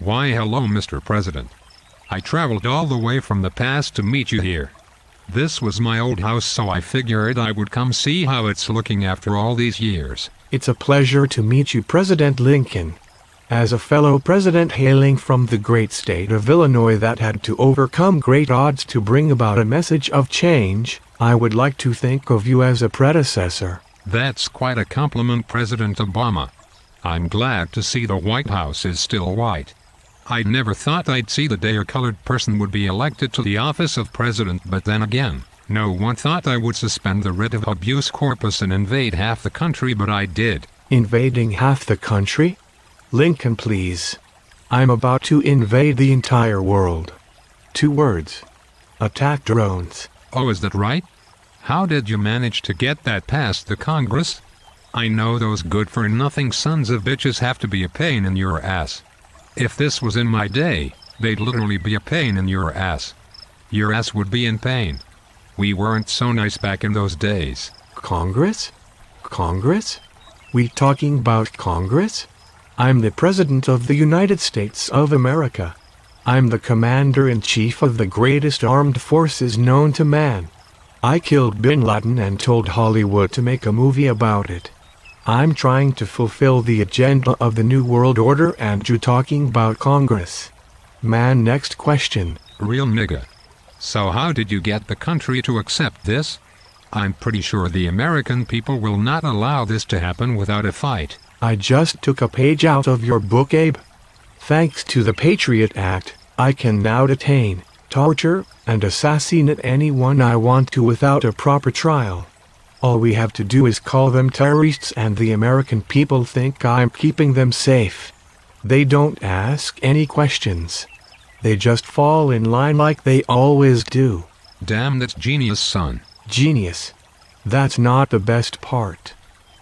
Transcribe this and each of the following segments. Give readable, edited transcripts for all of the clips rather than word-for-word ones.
Why hello Mr. President. I traveled all the way from the past to meet you here. This was my old house, so I figured I would come see how it's looking after all these years. It's a pleasure to meet you, President Lincoln. As a fellow president hailing from the great state of Illinois that had to overcome great odds to bring about a message of change, I would like to think of you as a predecessor. That's quite a compliment, President Obama. I'm glad to see the White House is still white. I never thought I'd see the day a colored person would be elected to the office of president, but then again, no one thought I would suspend the writ of habeas corpus and invade half the country, but I did. Invading half the country? Lincoln, please. I'm about to invade the entire world. 2 words. Attack drones. Oh, is that right? How did you manage to get that past the Congress? I know those good-for-nothing sons of bitches have to be a pain in your ass. If this was in my day, they'd literally be a pain in your ass. Your ass would be in pain. We weren't so nice back in those days. Congress? Congress? We talking about Congress? I'm the President of the United States of America. I'm the Commander-in-Chief of the greatest armed forces known to man. I killed Bin Laden and told Hollywood to make a movie about it. I'm trying to fulfill the agenda of the New World Order, and you talking about Congress. Man, next question. Real nigga. So how did you get the country to accept this? I'm pretty sure the American people will not allow this to happen without a fight. I just took a page out of your book, Abe. Thanks to the Patriot Act, I can now detain, torture, and assassinate anyone I want to without a proper trial. All we have to do is call them terrorists, and the American people think I'm keeping them safe. They don't ask any questions. They just fall in line like they always do. Damn, that's genius, son. Genius. That's not the best part.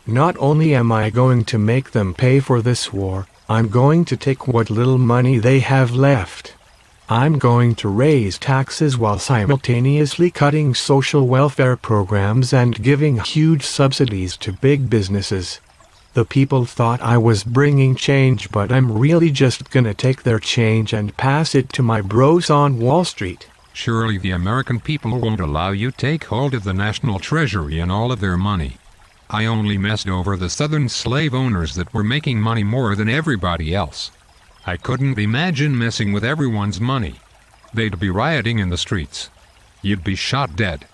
Not only am I going to make them pay for this war, I'm going to take what little money they have left. I'm going to raise taxes while simultaneously cutting social welfare programs and giving huge subsidies to big businesses. The people thought I was bringing change, but I'm really just gonna take their change and pass it to my bros on Wall Street. Surely the American people won't allow you take hold of the national treasury and all of their money. I only messed over the southern slave owners that were making money more than everybody else. I couldn't imagine messing with everyone's money. They'd be rioting in the streets. You'd be shot dead.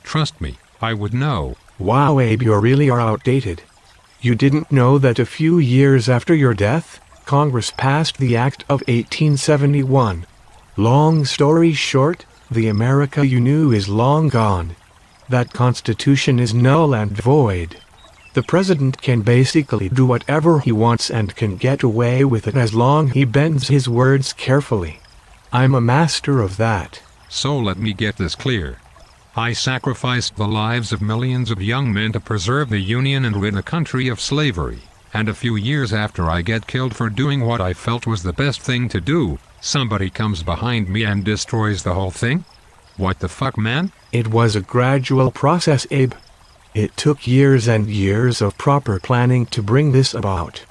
Trust me, I would know. Wow, Abe, you really are outdated. You didn't know that a few years after your death, Congress passed the Act of 1871. Long story short, the America you knew is long gone. That Constitution is null and void. The president can basically do whatever he wants and can get away with it as long he bends his words carefully. I'm a master of that. So let me get this clear. I sacrificed the lives of millions of young men to preserve the Union and rid the country of slavery. And a few years after I get killed for doing what I felt was the best thing to do, somebody comes behind me and destroys the whole thing? What the fuck, man? It was a gradual process, Abe. It took years and years of proper planning to bring this about.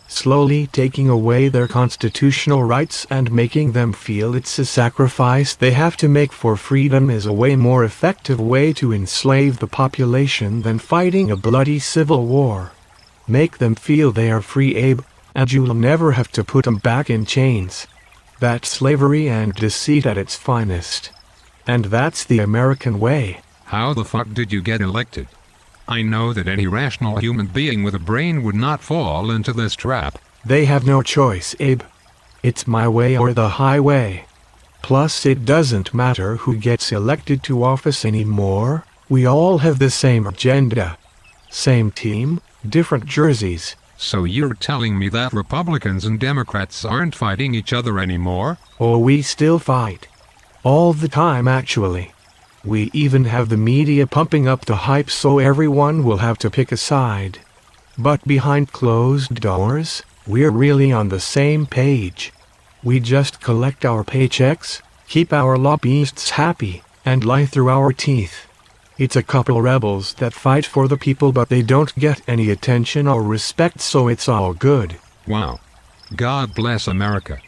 Slowly taking away their constitutional rights and making them feel it's a sacrifice they have to make for freedom is a way more effective way to enslave the population than fighting a bloody civil war. Make them feel they are free, Abe, and you'll never have to put them back in chains. That's slavery and deceit at its finest. And that's the American way. How the fuck did you get elected? I know that any rational human being with a brain would not fall into this trap. They have no choice, Abe. It's my way or the highway. Plus, it doesn't matter who gets elected to office anymore. We all have the same agenda. Same team, different jerseys. So you're telling me that Republicans and Democrats aren't fighting each other anymore? Oh, we still fight. All the time, actually. We even have the media pumping up the hype so everyone will have to pick a side. But behind closed doors, we're really on the same page. We just collect our paychecks, keep our lobbyists happy, and lie through our teeth. It's a couple rebels that fight for the people, but they don't get any attention or respect, so it's all good. Wow. God bless America.